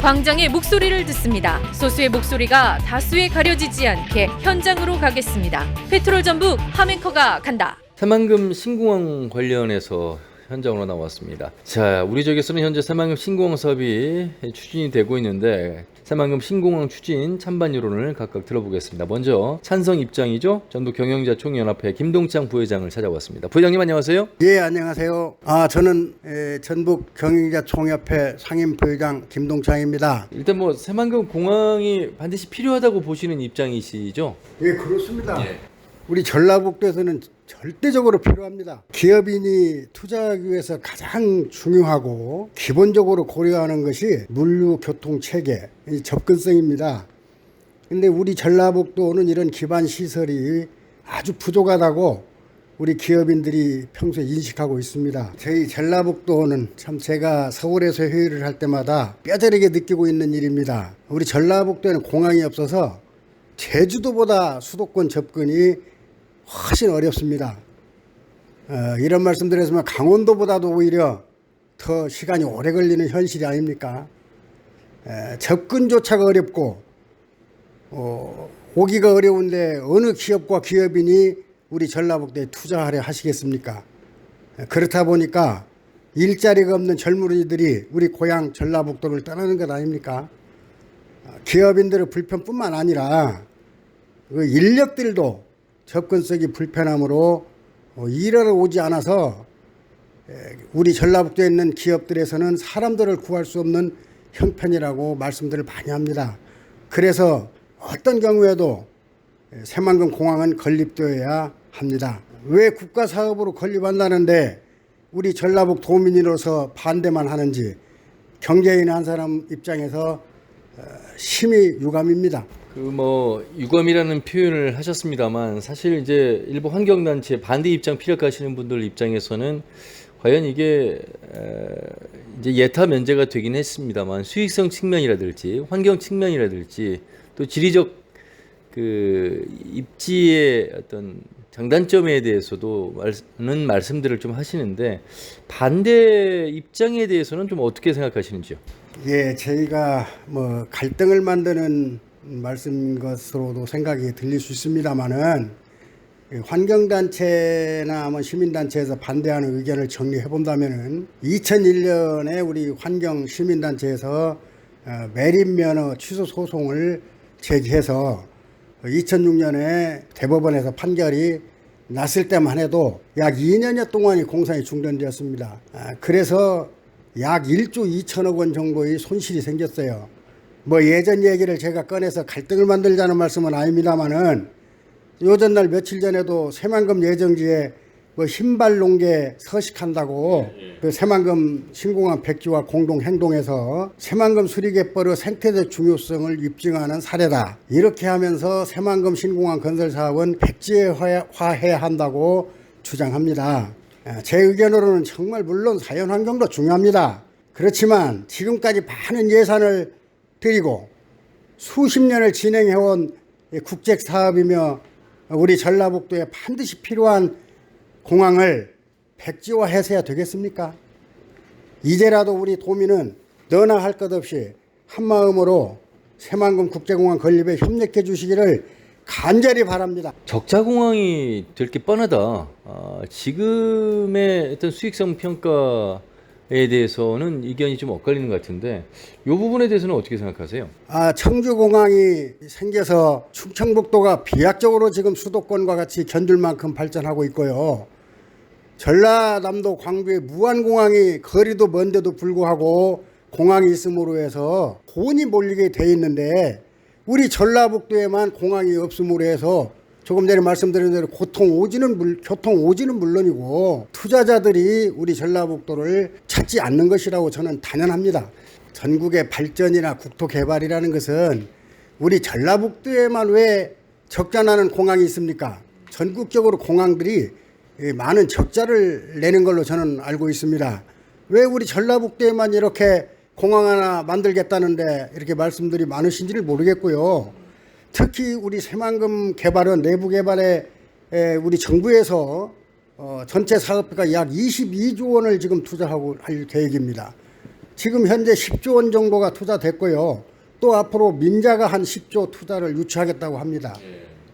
광장의 목소리를 듣습니다. 소수의 목소리가 다수에 가려지지 않게 현장으로 가겠습니다. 페트롤 전북 함앵커가 간다. 새만금 신공항 관련해서 현장으로 나왔습니다. 자, 우리 지역에서는 현재 새만금 신공항 사업이 추진이 되고 있는데 새만금 신공항 추진 찬반 여론을 각각 들어보겠습니다. 먼저 찬성 입장이죠. 전북 경영자 총연합회 김동창 부회장을 찾아왔습니다. 부회장님 안녕하세요. 예, 안녕하세요. 저는 전북 경영자 총협회 상임 부회장 김동창입니다. 일단 뭐 새만금 공항이 반드시 필요하다고 보시는 입장이시죠? 예, 그렇습니다. 예. 우리 전라북도에서는 절대적으로 필요합니다. 기업인이 투자하기 위해서 가장 중요하고 기본적으로 고려하는 것이 물류 교통 체계, 이 접근성입니다. 근데 우리 전라북도는 이런 기반 시설이 아주 부족하다고 우리 기업인들이 평소에 인식하고 있습니다. 저희 전라북도는 참 제가 서울에서 회의를 할 때마다 뼈저리게 느끼고 있는 일입니다. 우리 전라북도에는 공항이 없어서 제주도보다 수도권 접근이 훨씬 어렵습니다. 이런 말씀 드렸으면 강원도보다도 오히려 더 시간이 오래 걸리는 현실이 아닙니까? 접근조차가 어렵고 오기가 어려운데 어느 기업과 기업인이 우리 전라북도에 투자하려 하시겠습니까? 그렇다 보니까 일자리가 없는 젊은이들이 우리 고향 전라북도를 떠나는 것 아닙니까? 기업인들의 불편뿐만 아니라 그 인력들도 접근성이 불편함으로 일하러 오지 않아서 우리 전라북도에 있는 기업들에서는 사람들을 구할 수 없는 형편이라고 말씀들을 많이 합니다. 그래서 어떤 경우에도 새만금 공항은 건립되어야 합니다. 왜 국가 사업으로 건립한다는데 우리 전라북 도민으로서 반대만 하는지 경제인 한 사람 입장에서 심히 유감입니다. 유감이라는 표현을 하셨습니다만 사실 이제 일부 환경단체 반대 입장 피력하시는 분들 입장에서는 과연 이게 이제 예타 면제가 되긴 했습니다만 수익성 측면이라든지 환경 측면이라든지 또 지리적 그 입지의 어떤 장단점에 대해서도 많은 말씀들을 좀 하시는데 반대 입장에 대해서는 좀 어떻게 생각하시는지요? 예, 저희가 갈등을 만드는 말씀 것으로도 생각이 들릴 수 있습니다만은 환경단체나 시민단체에서 반대하는 의견을 정리해 본다면은 2001년에 우리 환경시민단체에서 매립면허 취소 소송을 제기해서 2006년에 대법원에서 판결이 났을 때만 해도 약 2년여 동안이 공사에 중단되었습니다. 그래서 약 1조 2천억 원 정도의 손실이 생겼어요. 예전 얘기를 제가 꺼내서 갈등을 만들자는 말씀은 아닙니다만은 요전날 며칠 전에도 새만금 예정지에 흰발 농계 서식한다고 그 새만금 신공항 백지와 공동 행동에서 새만금 수리갯벌의 생태적 중요성을 입증하는 사례다. 이렇게 하면서 새만금 신공항 건설 사업은 백지화해야 한다고 주장합니다. 제 의견으로는 정말 물론 자연 환경도 중요합니다. 그렇지만 지금까지 많은 예산을 드리고 수십 년을 진행해온 국책 사업이며 우리 전라북도에 반드시 필요한 공항을 백지화해서야 되겠습니까? 이제라도 우리 도민은 너나 할 것 없이 한마음으로 새만금 국제공항 건립에 협력해 주시기를 간절히 바랍니다. 적자공항이 될 게 뻔하다. 지금의 어떤 수익성 평가에 대해서는 의견이 좀 엇갈리는 것 같은데 이 부분에 대해서는 어떻게 생각하세요? 청주공항이 생겨서 충청북도가 비약적으로 지금 수도권과 같이 견줄 만큼 발전하고 있고요. 전라남도 광주의 무안공항이 거리도 먼데도 불구하고 공항이 있음으로 해서 돈이 몰리게 돼 있는데 우리 전라북도에만 공항이 없음으로 해서 조금 전에 말씀드린 대로 교통 오지는 물론이고 투자자들이 우리 전라북도를 찾지 않는 것이라고 저는 단연합니다. 전국의 발전이나 국토 개발이라는 것은 우리 전라북도에만 왜 적자나는 공항이 있습니까? 전국적으로 공항들이 많은 적자를 내는 걸로 저는 알고 있습니다. 왜 우리 전라북도에만 이렇게 공항 하나 만들겠다는데 이렇게 말씀들이 많으신지를 모르겠고요. 특히 우리 새만금 개발은 내부 개발에 우리 정부에서 전체 사업비가 약 22조 원을 지금 투자하고 할 계획입니다. 지금 현재 10조 원 정도가 투자됐고요. 또 앞으로 민자가 한 10조 투자를 유치하겠다고 합니다.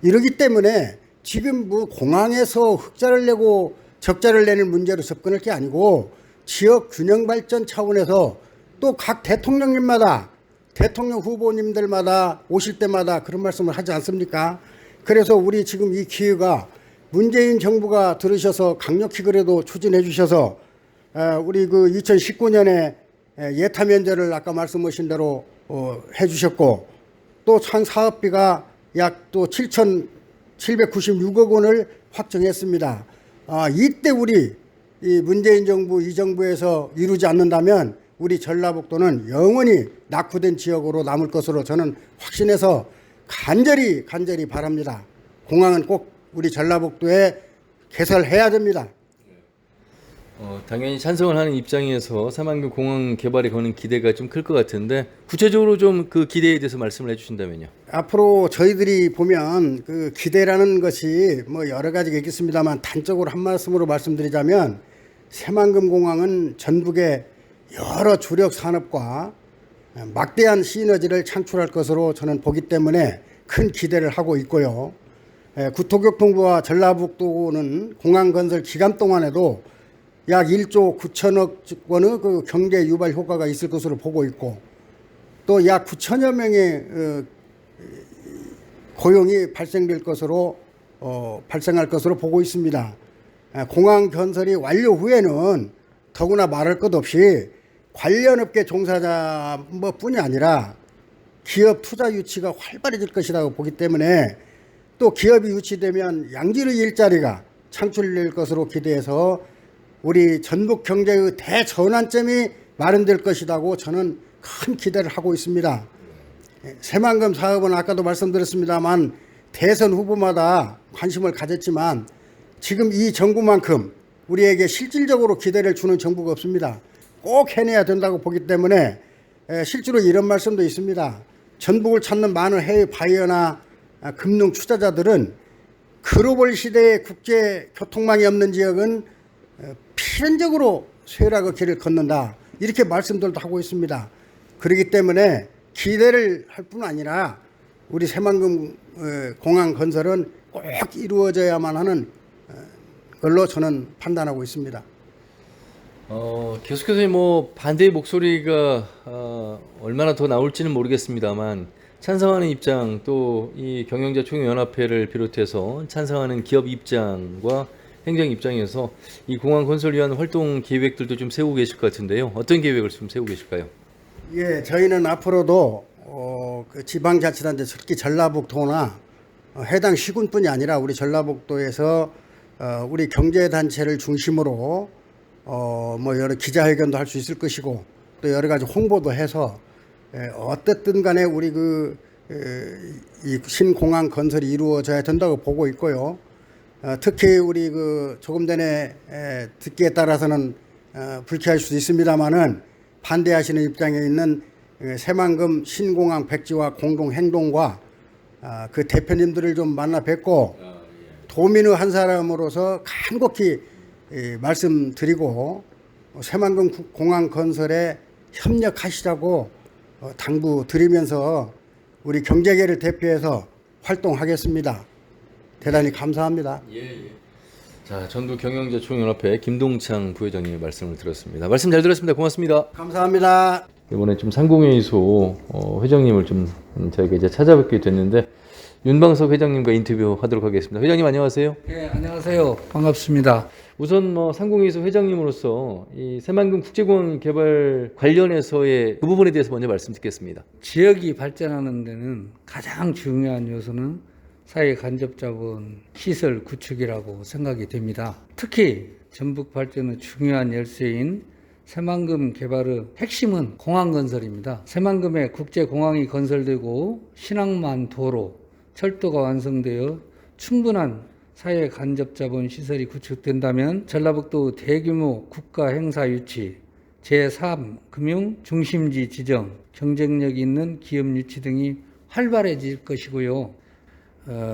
이러기 때문에 지금 뭐 공항에서 흑자를 내고 적자를 내는 문제로 접근할 게 아니고 지역 균형 발전 차원에서 또 각 대통령님마다 대통령 후보님들마다 오실 때마다 그런 말씀을 하지 않습니까? 그래서 우리 지금 이 기회가 문재인 정부가 들으셔서 강력히 그래도 추진해 주셔서 우리 그 2019년에 예타 면제를 아까 말씀하신 대로 해 주셨고 또 한 사업비가 약 또 7,796억 원을 확정했습니다. 이때 우리 이 문재인 정부 이 정부에서 이루지 않는다면 우리 전라북도는 영원히 낙후된 지역으로 남을 것으로 저는 확신해서 간절히 바랍니다. 공항은 꼭 우리 전라북도에 개설해야 됩니다. 당연히 찬성을 하는 입장에서 새만금 공항 개발에 거는 기대가 좀 클 것 같은데 구체적으로 좀 그 기대에 대해서 말씀을 해주신다면요. 앞으로 저희들이 보면 그 기대라는 것이 뭐 여러 가지가 있겠습니다만 단적으로 한 말씀으로 말씀드리자면 새만금 공항은 전북의 여러 주력 산업과 막대한 시너지를 창출할 것으로 저는 보기 때문에 큰 기대를 하고 있고요. 국토교통부와 전라북도는 공항 건설 기간 동안에도 약 1조 9천억 원의 그 경제 유발 효과가 있을 것으로 보고 있고 또 약 9천여 명의 고용이 발생할 것으로 보고 있습니다. 공항 건설이 완료 후에는 더구나 말할 것 없이 관련 업계 종사자뿐이 아니라 기업 투자 유치가 활발해질 것이라고 보기 때문에 또 기업이 유치되면 양질의 일자리가 창출될 것으로 기대해서 우리 전북 경제의 대전환점이 마련될 것이라고 저는 큰 기대를 하고 있습니다. 새만금 사업은 아까도 말씀드렸습니다만 대선 후보마다 관심을 가졌지만 지금 이 정부만큼 우리에게 실질적으로 기대를 주는 정부가 없습니다. 꼭 해내야 된다고 보기 때문에 실제로 이런 말씀도 있습니다. 전북을 찾는 많은 해외 바이어나 금융 투자자들은 글로벌 시대의 국제 교통망이 없는 지역은 필연적으로 쇠락의 길을 걷는다. 이렇게 말씀들도 하고 있습니다. 그렇기 때문에 기대를 할 뿐 아니라 우리 새만금 공항 건설은 꼭 이루어져야만 하는 걸로 저는 판단하고 있습니다. 계속해서 뭐 반대의 목소리가 얼마나 더 나올지는 모르겠습니다만 찬성하는 입장 또 이 경영자 총연합회를 비롯해서 찬성하는 기업 입장과 행정 입장에서 이 공항 건설 위한 활동 계획들도 좀 세우고 계실 것 같은데요. 어떤 계획을 좀 세우고 계실까요? 예, 저희는 앞으로도 그 지방자치단체 특히 전라북도나 해당 시군뿐이 아니라 우리 전라북도에서 우리 경제단체를 중심으로 뭐 여러 기자회견도 할 수 있을 것이고 또 여러 가지 홍보도 해서 어쨌든 간에 우리 이 신공항 건설이 이루어져야 된다고 보고 있고요. 특히 우리 조금 전에 듣기에 따라서는 불쾌할 수도 있습니다만은 반대하시는 입장에 있는 새만금 신공항 백지화 공동 행동과 그 대표님들을 좀 만나 뵙고 도민의 한 사람으로서 간곡히 말씀드리고 새만금 공항 건설에 협력하시자고 당부드리면서 우리 경제계를 대표해서 활동하겠습니다. 대단히 감사합니다. 자, 전북 경영자 총연합회 김동창 부회장님의 말씀을 들었습니다. 말씀 잘 들었습니다. 고맙습니다. 감사합니다. 이번에 좀 상공회의소 회장님을 좀 저희가 이제 찾아뵙게 됐는데 윤방석 회장님과 인터뷰하도록 하겠습니다. 회장님 안녕하세요. 네, 안녕하세요. 반갑습니다. 우선 상공회의소 회장님으로서 이 새만금 국제공항 개발 관련해서의 그 부분에 대해서 먼저 말씀 듣겠습니다. 지역이 발전하는 데는 가장 중요한 요소는 사회 간접자본 시설 구축이라고 생각이 됩니다. 특히 전북 발전의 중요한 열쇠인 새만금 개발의 핵심은 공항 건설입니다. 새만금에 국제공항이 건설되고 신항만 도로, 철도가 완성되어 충분한 사회 간접자본 시설이 구축된다면 전라북도 대규모 국가 행사 유치, 제3 금융 중심지 지정, 경쟁력 있는 기업 유치 등이 활발해질 것이고요.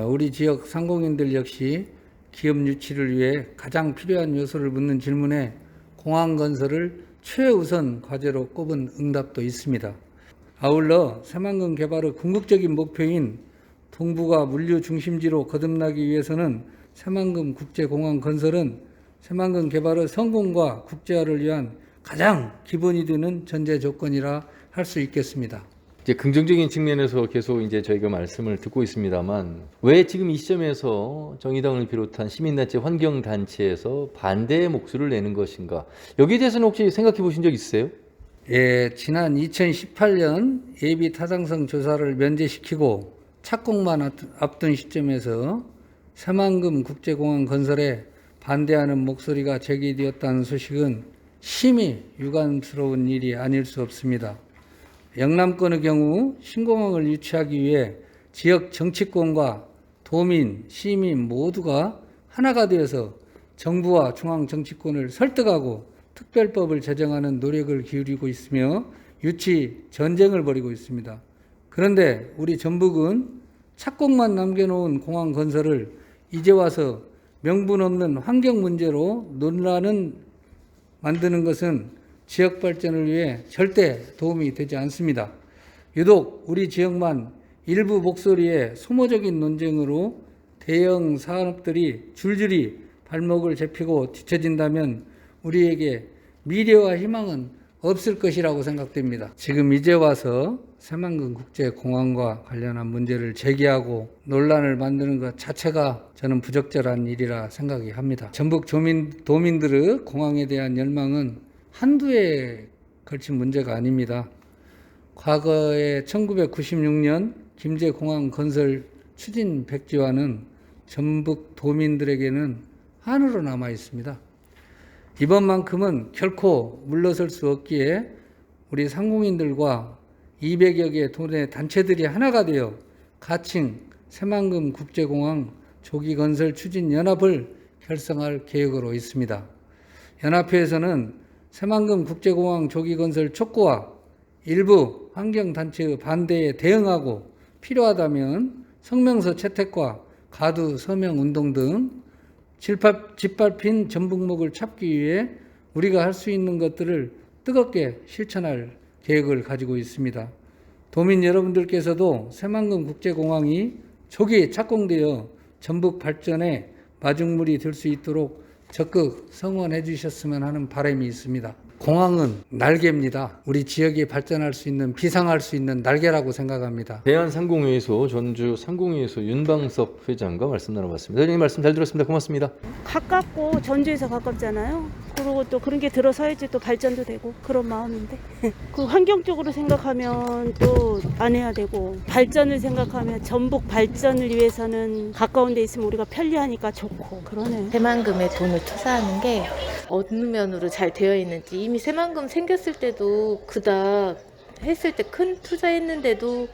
우리 지역 상공인들 역시 기업 유치를 위해 가장 필요한 요소를 묻는 질문에 공항 건설을 최우선 과제로 꼽은 응답도 있습니다. 아울러 새만금 개발의 궁극적인 목표인 동북아 물류 중심지로 거듭나기 위해서는 새만금 국제공항 건설은 새만금 개발의 성공과 국제화를 위한 가장 기본이 되는 전제 조건이라 할 수 있겠습니다. 이제 긍정적인 측면에서 계속 이제 저희가 말씀을 듣고 있습니다만 왜 지금 이 시점에서 정의당을 비롯한 시민단체, 환경단체에서 반대의 목소리를 내는 것인가? 여기에 대해서는 혹시 생각해 보신 적 있으세요? 예, 지난 2018년 예비 타당성 조사를 면제시키고 착공만 앞둔 시점에서 새만금 국제공항 건설에 반대하는 목소리가 제기되었다는 소식은 심히 유감스러운 일이 아닐 수 없습니다. 영남권의 경우 신공항을 유치하기 위해 지역 정치권과 도민, 시민 모두가 하나가 되어서 정부와 중앙 정치권을 설득하고 특별법을 제정하는 노력을 기울이고 있으며 유치 전쟁을 벌이고 있습니다. 그런데 우리 전북은 착공만 남겨놓은 공항 건설을 이제 와서 명분 없는 환경 문제로 논란을 만드는 것은 지역 발전을 위해 절대 도움이 되지 않습니다. 유독 우리 지역만 일부 목소리의 소모적인 논쟁으로 대형 산업들이 줄줄이 발목을 잡히고 뒤처진다면 우리에게 미래와 희망은 없을 것이라고 생각됩니다. 지금 이제 와서 새만금 국제공항과 관련한 문제를 제기하고 논란을 만드는 것 자체가 저는 부적절한 일이라 생각이 합니다. 전북 도민들의 공항에 대한 열망은 한두에 걸친 문제가 아닙니다. 과거에 1996년 김제공항 건설 추진 백지화는 전북 도민들에게는 한으로 남아 있습니다. 이번만큼은 결코 물러설 수 없기에 우리 상공인들과 200여 개 도내 단체들이 하나가 되어 가칭 새만금 국제공항 조기 건설 추진 연합을 결성할 계획으로 있습니다. 연합회에서는 새만금 국제공항 조기 건설 촉구와 일부 환경단체의 반대에 대응하고 필요하다면 성명서 채택과 가두 서명 운동 등 짓밟힌 전북목을 찾기 위해 우리가 할 수 있는 것들을 뜨겁게 실천할 계획을 가지고 있습니다. 도민 여러분들께서도 새만금 국제공항이 조기 착공되어 전북 발전에 마중물이 될 수 있도록 적극 성원해 주셨으면 하는 바람이 있습니다. 공항은 날개입니다. 우리 지역이 발전할 수 있는, 비상할 수 있는 날개라고 생각합니다. 대한상공회의소 전주 상공회의소 윤방섭 회장과 말씀 나눠봤습니다. 회장님 말씀 잘 들었습니다. 고맙습니다. 가깝고 전주에서 가깝잖아요. 그리고 또 그런 게 들어서야지 또 발전도 되고 그런 마음인데 그 환경적으로 생각하면 또 안 해야 되고 발전을 생각하면 전북 발전을 위해서는 가까운 데 있으면 우리가 편리하니까 좋고 그러네. 새만금에 돈을 투자하는 게 어느 면으로 잘 되어 있는지 이미 새만금 생겼을 때도 그닥 했을 때 큰 투자했는데도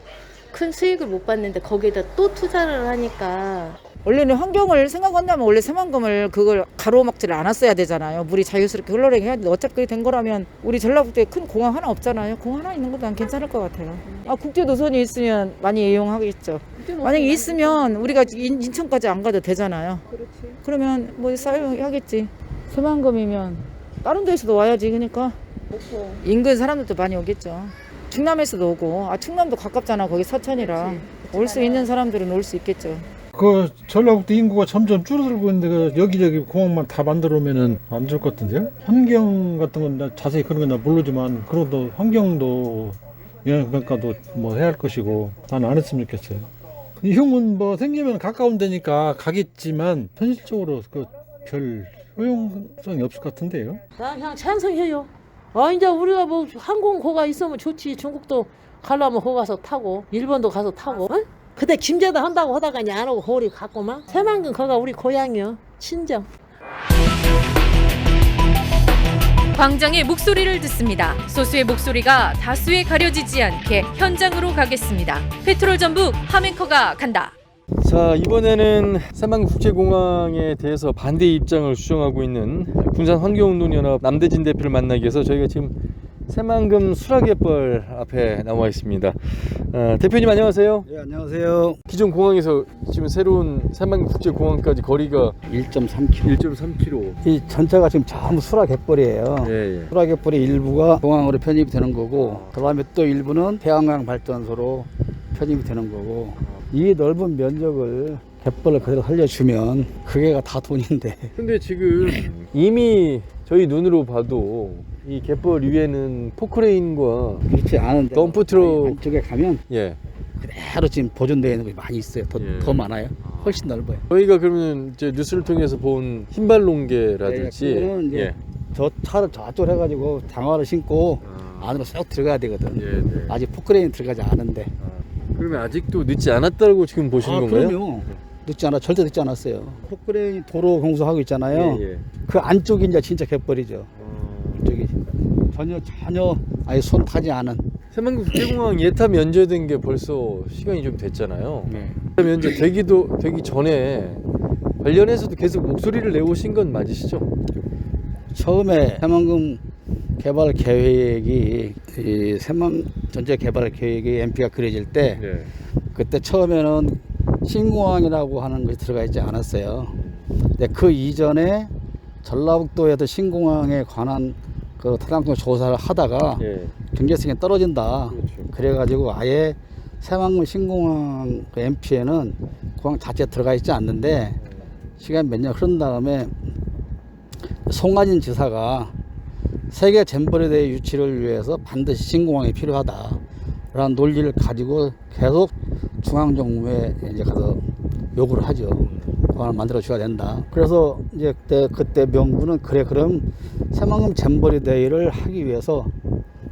큰 수익을 못 봤는데 거기에다 또 투자를 하니까 원래는 환경을 생각한다면 원래 새만금을 그걸 가로막지를 않았어야 되잖아요. 물이 자유스럽게 흘러가게 해야 되는데 어차피 그게 된 거라면 우리 전라북도에 큰 공항 하나 없잖아요. 공항 하나 있는 것도 난 괜찮을 것 같아요. 국제 노선이 있으면 많이 이용하겠죠. 만약에 있으면 우리가 인천까지 안 가도 되잖아요. 그러면 뭐 사용하겠지. 새만금이면 다른 데서도 와야지. 그러니까 인근 사람들도 많이 오겠죠. 충남에서도 오고 충남도 가깝잖아. 거기 서천이라 올 수 있는 사람들은 올 수 있겠죠. 그 전라북도 인구가 점점 줄어들고 있는데 그 여기저기 공항만 다 만들어 오면은 안 좋을 것 같은데요? 환경 같은 건 나 자세히 그런 건 나 모르지만 그래도 환경도 영향평가도 뭐 해야 할 것이고 난 안 했으면 좋겠어요. 이용은 뭐 생기면 가까운 데니까 가겠지만 현실적으로 그 별 효용성이 없을 것 같은데요? 난 그냥 찬성해요. 이제 우리가 뭐 항공고가 있으면 좋지. 중국도 가려면 거 가서 타고 일본도 가서 타고. 어? 그때 김제도 한다고 하다가 이제 안 오고 거리 갔구만. 새만금 거가 우리 고향이요. 친정. 광장의 목소리를 듣습니다. 소수의 목소리가 다수에 가려지지 않게 현장으로 가겠습니다. 페트롤 전북 하멘커가 간다. 자, 이번에는 새만금 국제공항에 대해서 반대 입장을 주장하고 있는 군산환경운동연합 남대진 대표를 만나기 위해서 저희가 지금 새만금 수락갯벌 앞에 나와 있습니다. 대표님 안녕하세요. 네, 안녕하세요. 기존 공항에서 지금 새로운 새만금 국제공항까지 거리가 1.3km. 1.3km. 이 전체가 지금 전부 수락갯벌이에요. 예. 수락갯벌의 일부가 공항으로 편입이 되는 거고, 그다음에 또 일부는 태양광 발전소로 편입이 되는 거고, 이 넓은 면적을 갯벌을 그대로 살려주면 그게가 다 돈인데. 근데 지금 이미 저희 눈으로 봐도 이 갯벌 위에는 포크레인과 그렇지 않은데 덤프트럭 안쪽에 가면 예. 그대로 지금 보존되어 있는 것이 많이 있어요. 더 많아요. 훨씬 넓어요. 저희가 그러면 이제 뉴스를 통해서 본 흰발롱개라든지 네, 그거는 이제 저 차를 저쪽으로 해가지고 장화를 신고 안으로 쏙 들어가야 되거든. 네. 아직 포크레인 들어가지 않은데. 그러면 아직도 늦지 않았다고 지금 보시는 건가요? 그럼요. 절대 늦지 않았어요. 포크레인이 도로 공사하고 있잖아요. 예. 그 안쪽이 이제 진짜 갯벌이죠. 저기 전혀 아예 손 타지 않은. 새만금 국제공항 예타 면제된 게 벌써 시간이 좀 됐잖아요. 네. 예타 면제 되기 전에 관련해서도 계속 목소리를 내오신 건 맞으시죠? 처음에 새만금 개발 계획이 이 새만 전체 개발 계획이 MP가 그려질 때 그때 처음에는 신공항이라고 하는 것이 들어가 있지 않았어요. 근데 그 이전에 전라북도에도 신공항에 관한 그 타당성 조사를 하다가 경제성이 떨어진다. 그래가지고 아예 새만금 신공항 그 MP에는 공항 자체에 들어가 있지 않는데 시간 몇 년 흐른 다음에 송하진 지사가 세계 잼버리 대회 유치를 위해서 반드시 신공항이 필요하다라는 논리를 가지고 계속 중앙정부에 이제 가서 요구를 하죠. 공항을 만들어 줘야 된다. 그래서 이제 그때 명분은 그럼 새만금 잼버리 대회를 하기 위해서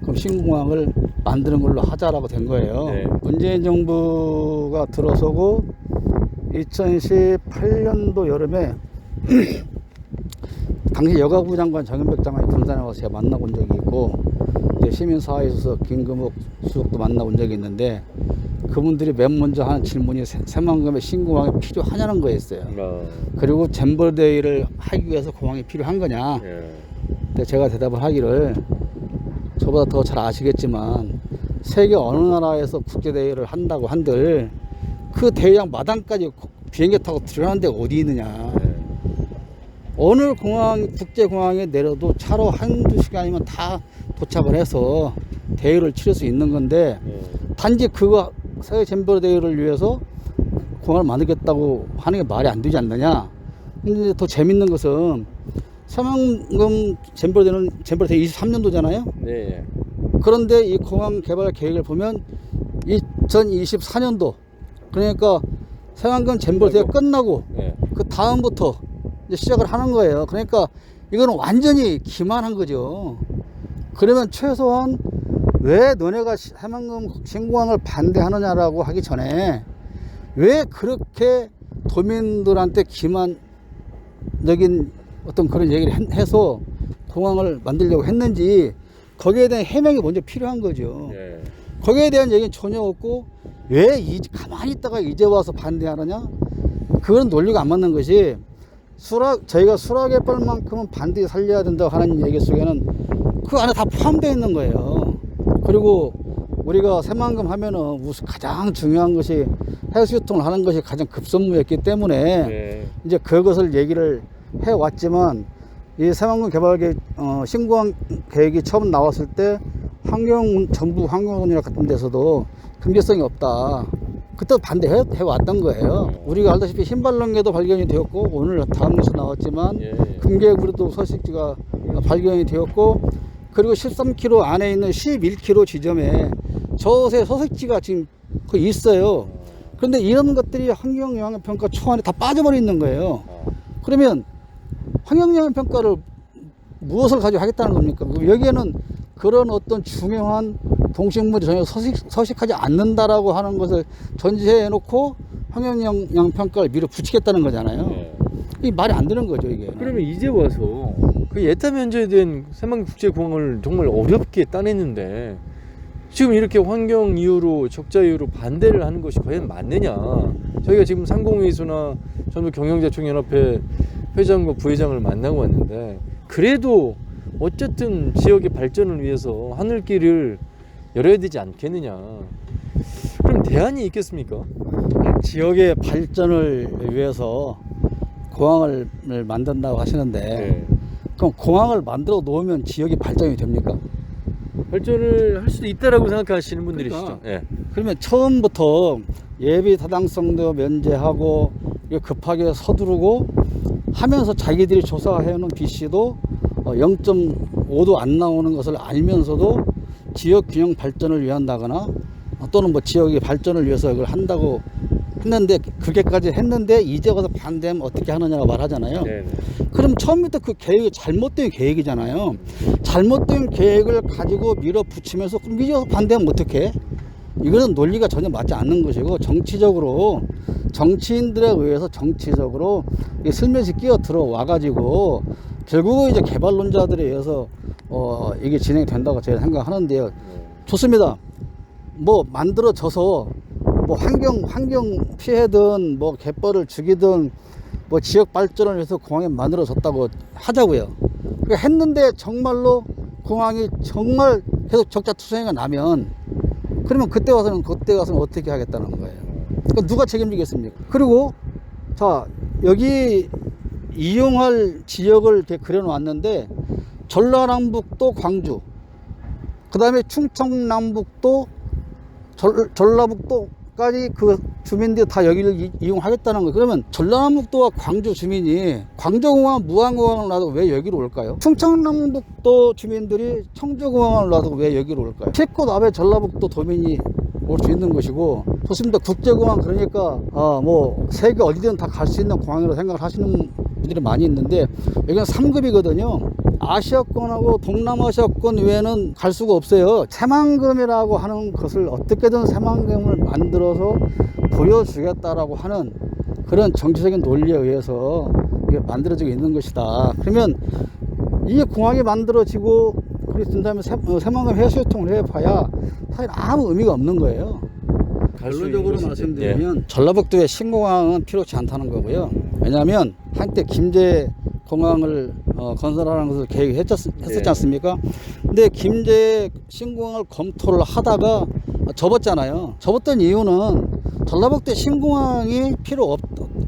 그럼 신공항을 만드는 걸로 하자라고 된 거예요. 문재인 정부가 들어서고 2018년도 여름에 당시 여가부 장관 정현백 장관이 군산에 와서 제가 만나본 적이 있고 시민사회에서 김금옥 수석도 만나본 적이 있는데 그분들이 맨 먼저 하는 질문이 새만금의 신공항이 필요하냐는 거였어요. 그리고 잼버데이를 하기 위해서 공항이 필요한 거냐. 근데 제가 대답을 하기를 저보다 더 잘 아시겠지만 세계 어느 나라에서 국제대회를 한다고 한들 그 대회장 마당까지 비행기 타고 들어가는 데가 어디 있느냐. 어느 공항, 국제공항에 내려도 차로 한두 시간이면 다 도착을 해서 대회를 치를 수 있는 건데 단지 그거 세계 잼버리 대회를 위해서 공항을 만들겠다고 하는 게 말이 안 되지 않느냐. 근데 더 재밌는 것은 새만금 잼버리 대회는 잼버리 대회 23년도잖아요. 네. 그런데 이 공항 개발 계획을 보면 2024년도 그러니까 새만금 잼버리 대회가 끝나고 그 다음부터 이제 시작을 하는 거예요. 그러니까 이거는 완전히 기만한 거죠. 그러면 최소한 왜 너네가 새만금 신공항을 반대하느냐라고 하기 전에 왜 그렇게 도민들한테 기만적인 어떤 그런 얘기를 해서 공항을 만들려고 했는지 거기에 대한 해명이 먼저 필요한 거죠. 거기에 대한 얘기는 전혀 없고 왜 가만히 있다가 이제 와서 반대하느냐? 그건 논리가 안 맞는 것이 저희가 수락갯벌만큼은 반드시 살려야 된다고 하는 얘기 속에는 그 안에 다 포함되어 있는 거예요. 그리고 우리가 새만금 하면은 가장 중요한 것이 해수유통을 하는 것이 가장 급선무였기 때문에 이제 그것을 얘기를 해왔지만 이 새만금 개발 계획, 신공항 계획이 처음 나왔을 때 전부 환경원이나 같은 데서도 경제성이 없다. 그때 반대해 왔던 거예요. 우리가 알다시피 흰발롱개도 발견이 되었고 오늘 다음 뉴스 나왔지만 금계구리도 서식지가 발견이 되었고 그리고 13km 안에 있는 11km 지점에 저새 서식지가 지금 거의 있어요. 그런데 이런 것들이 환경영향평가 초안에 다 빠져버려 있는 거예요. 그러면 환경영향평가를 무엇을 가지고 하겠다는 겁니까? 여기에는 그런 어떤 중요한 동식물이 전혀 서식하지 않는다라고 하는 것을 전제해 놓고 환경영향평가를 밀어붙이겠다는 거잖아요. 이 말이 안 되는 거죠, 이게. 그러면 이제 와서 그 예타 면제된 새만금 국제공항을 정말 어렵게 따냈는데 지금 이렇게 환경 이유로 적자 이유로 반대를 하는 것이 과연 맞느냐. 저희가 지금 상공회의소나 전부 경영자총연합회 회장과 부회장을 만나고 왔는데 그래도 어쨌든 지역의 발전을 위해서 하늘길을 열어야 되지 않겠느냐. 그럼 대안이 있겠습니까? 지역의 발전을 위해서 공항을 만든다고 하시는데 네. 그럼 공항을 만들어 놓으면 지역이 발전이 됩니까? 발전을 할 수도 있다라고 생각하시는 분들이시죠. 그러니까. 예. 그러면 처음부터 예비 타당성도 면제하고 급하게 서두르고 하면서 자기들이 조사해놓은 BC도 0.5도 안 나오는 것을 알면서도 지역 균형 발전을 위한다거나 또는 뭐 지역의 발전을 위해서 그걸 한다고 했는데 그게까지 했는데 이제 와서 반대하면 어떻게 하느냐고 말하잖아요. 네네. 그럼 처음부터 그 계획이 잘못된 계획이잖아요. 잘못된 계획을 가지고 밀어붙이면서 그럼 이제 와서 반대하면 어떡해? 이거는 논리가 전혀 맞지 않는 것이고 정치적으로 정치인들에 의해서 정치적으로 슬며시 끼어 들어와가지고 결국은 이제 개발론자들에 의해서 이게 진행이 된다고 제가 생각하는데요. 좋습니다. 뭐 만들어져서 뭐 환경 피해든 뭐 갯벌을 죽이든 뭐 지역 발전을 위해서 공항이 만들어졌다고 하자고요. 그러니까 했는데 정말로 공항이 정말 계속 적자 투성이가 나면 그러면 그때 가서는 어떻게 하겠다는 거예요. 그러니까 누가 책임지겠습니까? 그리고 자 여기 이용할 지역을 이렇게 그려놓았는데 전라남북도 광주, 그 다음에 충청남북도 전라북도까지 그 주민들이 다 여기를 이용하겠다는 거예요. 그러면 전라남북도와 광주 주민이 광주공항, 무안공항을 놔도 왜 여기로 올까요? 충청남북도 주민들이 청주공항을 놔도 왜 여기로 올까요? 실컷 앞에 전라북도 도민이 올 수 있는 것이고 좋습니다. 국제공항 그러니까 뭐 세계 어디든 다 갈 수 있는 공항이라고 생각을 하시는 분들이 많이 있는데 여기는 3급이거든요. 아시아권하고 동남아시아권 외에는 갈 수가 없어요. 새만금이라고 하는 것을 어떻게든 새만금을 만들어서 보여주겠다라고 하는 그런 정치적인 논리에 의해서 이게 만들어지고 있는 것이다. 그러면 이게 공항이 만들어지고 그렇게 된 다음에 새만금 해수유통을 해봐야 사실 아무 의미가 없는 거예요. 결론적으로 말씀드리면 전라북도의 신공항은 필요치 않다는 거고요. 왜냐하면 한때 김제 공항을 건설하는 것을 계획했었지 않습니까? 근데 김제 신공항을 검토를 하다가 접었잖아요. 접었던 이유는 전라북도에 신공항이 필요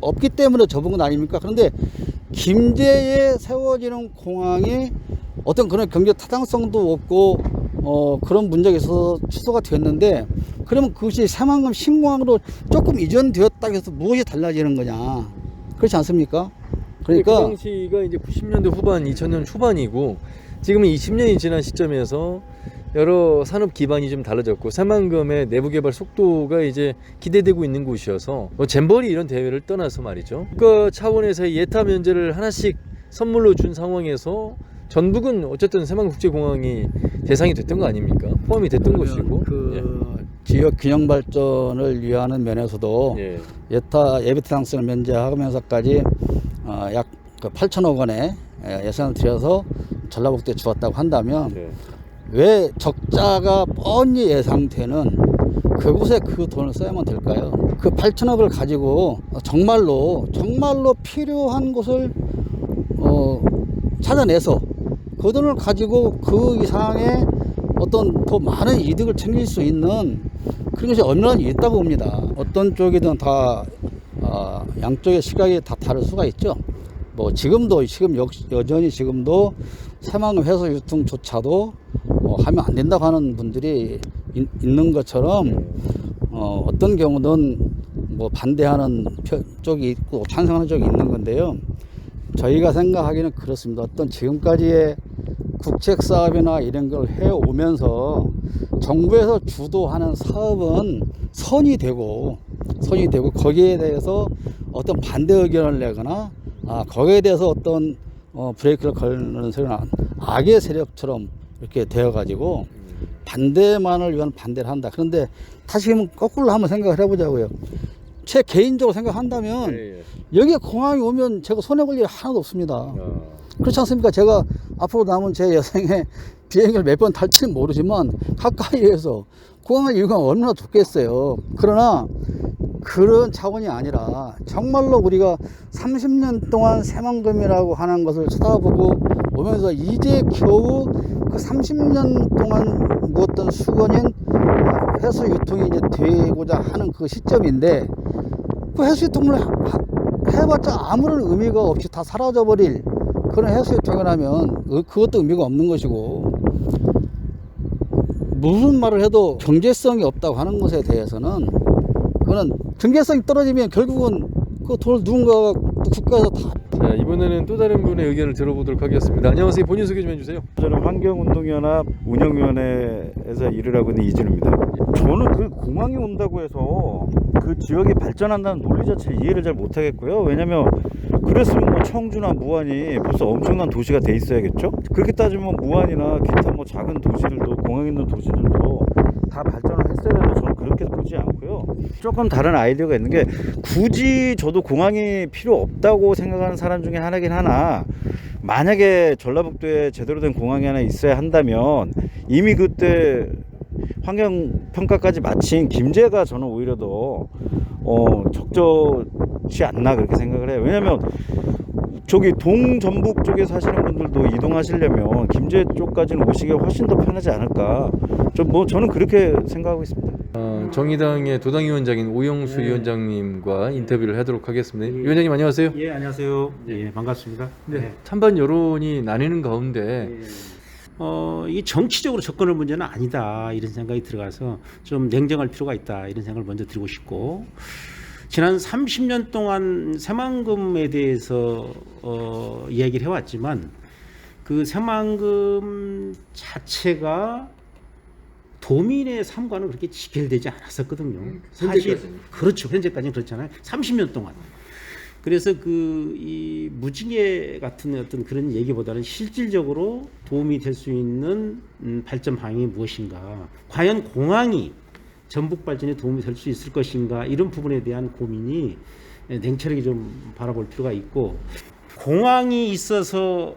없기 때문에 접은 건 아닙니까? 그런데 김제에 세워지는 공항이 어떤 그런 경제 타당성도 없고 그런 문제가 있어서 취소가 됐는데 그러면 그것이 새만금 신공항으로 조금 이전되었다 해서 무엇이 달라지는 거냐? 그렇지 않습니까? 그러니까 그 당시가 이제 90년대 후반, 2000년 초반이고 지금은 20년이 지난 시점에서 여러 산업 기반이 좀 달라졌고 새만금의 내부 개발 속도가 이제 기대되고 있는 곳이어서 뭐 잼버리 이런 대회를 떠나서 말이죠. 국가 차원에서 예타 면제를 하나씩 선물로 준 상황에서 전북은 어쨌든 새만금국제공항이 대상이 됐던 거 아닙니까? 포함이 됐던 것이고 지역 균형 발전을 위하는 면에서도 예비 타당성을 면제하면서까지 약 8천억 원의 예산을 들여서 전라북도에 주었다고 한다면 왜 적자가 뻔히 예상되는 그곳에 그 돈을 써야만 될까요? 그 8천억을 가지고 정말로 필요한 곳을 찾아내서 그 돈을 가지고 그 이상의 어떤 더 많은 이득을 챙길 수 있는 그런 것이 얼마나 있다고 봅니다. 어떤 쪽이든 다 양쪽의 시각이 다 다를 수가 있죠. 뭐 지금 여전히 지금도 새만금 해수 유통조차도 하면 안 된다고 하는 분들이 있는 것처럼 어떤 경우는 뭐 반대하는 쪽이 있고 찬성하는 쪽이 있는 건데요. 저희가 생각하기는 그렇습니다. 어떤 지금까지의 국책 사업이나 이런 걸 해오면서 정부에서 주도하는 사업은 선이 되고 거기에 대해서 어떤 반대 의견을 내거나 거기에 대해서 어떤 브레이크를 걸는 소리는 악의 세력처럼 이렇게 되어가지고 반대만을 위한 반대를 한다. 그런데 다시 거꾸로 한번 생각을 해보자고요. 제 개인적으로 생각한다면 여기에 공항이 오면 제가 손해볼 일이 하나도 없습니다. 그렇지 않습니까? 제가 앞으로 남은 제 여생에 비행기를 몇 번 탈지는 모르지만 가까이에서 공항을 이용하면 얼마나 좋겠어요. 그러나 그런 차원이 아니라 정말로 우리가 30년 동안 새만금이라고 하는 것을 쳐다보고 오면서 이제 겨우 그 30년 동안 묵었던 수건인 해수 유통이 이제 되고자 하는 그 시점인데 그 해수 유통을 해봤자 아무런 의미가 없이 다 사라져버릴 그런 해수 유통을 하면 그것도 의미가 없는 것이고, 무슨 말을 해도 경제성이 없다고 하는 것에 대해서는 그거는 경제성이 떨어지면 결국은 그 돈을 누군가가 국가에서 다. 자, 이번에는 또 다른 분의 의견을 들어보도록 하겠습니다. 안녕하세요. 본인 소개 좀 해주세요. 저는 환경운동연합 운영위원회에서 일을 하고 있는 이진우입니다. 저는 그 공항이 온다고 해서 그 지역이 발전한다는 논리 자체를 이해를 잘 못하겠고요. 왜냐면 그랬으면 뭐 청주나 무안이 벌써 엄청난 도시가 돼 있어야겠죠. 그렇게 따지면 무안이나 기타 뭐 작은 도시들도, 공항 있는 도시들도 다 발전을 했어야 되는데 저는 그렇게 보지 않고요. 조금 다른 아이디어가 있는 게, 굳이 저도 공항이 필요 없다고 생각하는 사람 중에 하나긴 하나, 만약에 전라북도에 제대로 된 공항이 하나 있어야 한다면 이미 그때 환경평가까지 마친 김제가 저는 오히려 더 적절치 않나 그렇게 생각을 해요. 왜냐면 저기 동전북 쪽에 사시는 분들도 이동하시려면 김제 쪽까지는 오시기가 훨씬 더 편하지 않을까, 저는 그렇게 생각하고 있습니다. 정의당의 도당위원장인 오영수 위원장님과 인터뷰를 하도록 하겠습니다. 위원장님 안녕하세요. 예, 안녕하세요. 예, 반갑습니다. 네. 찬반 여론이 나뉘는 가운데 이 정치적으로 접근할 문제는 아니다 이런 생각이 들어가서 좀 냉정할 필요가 있다 이런 생각을 먼저 드리고 싶고, 지난 30년 동안 새만금에 대해서 이야기를 해왔지만 그 새만금 자체가 도민의 삶과는 그렇게 직결되지 않았었거든요. 사실 그렇죠. 현재까지는 그렇잖아요. 30년 동안. 그래서 이 무지개 같은 어떤 그런 얘기보다는 실질적으로 도움이 될 수 있는 발전 방향이 무엇인가, 과연 공항이 전북 발전에 도움이 될 수 있을 것인가, 이런 부분에 대한 고민이 냉철하게 좀 바라볼 필요가 있고, 공항이 있어서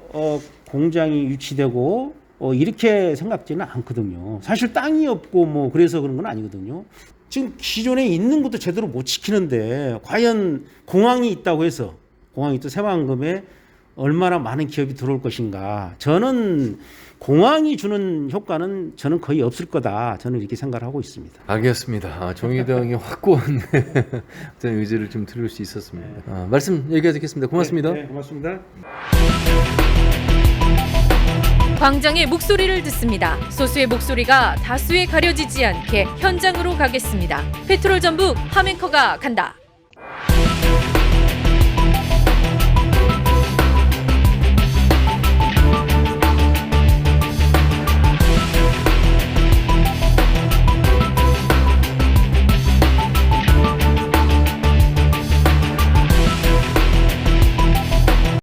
공장이 유치되고 이렇게 생각지는 않거든요. 사실 땅이 없고 뭐 그래서 그런 건 아니거든요. 지금 기존에 있는 것도 제대로 못 지키는데 과연 공항이 있다고 해서, 공항이 또 새만금에 얼마나 많은 기업이 들어올 것인가, 저는 공항이 주는 효과는 저는 거의 없을 거다, 저는 이렇게 생각을 하고 있습니다. 알겠습니다. 정의당의 확고한 어떤 의지를 좀 들을 수 있었습니다. 말씀 여기까지 듣겠습니다. 고맙습니다. 네, 고맙습니다. 광장의 목소리를 듣습니다. 소수의 목소리가 다수에 가려지지 않게 현장으로 가겠습니다. 페트롤 전북 함앵커가 간다.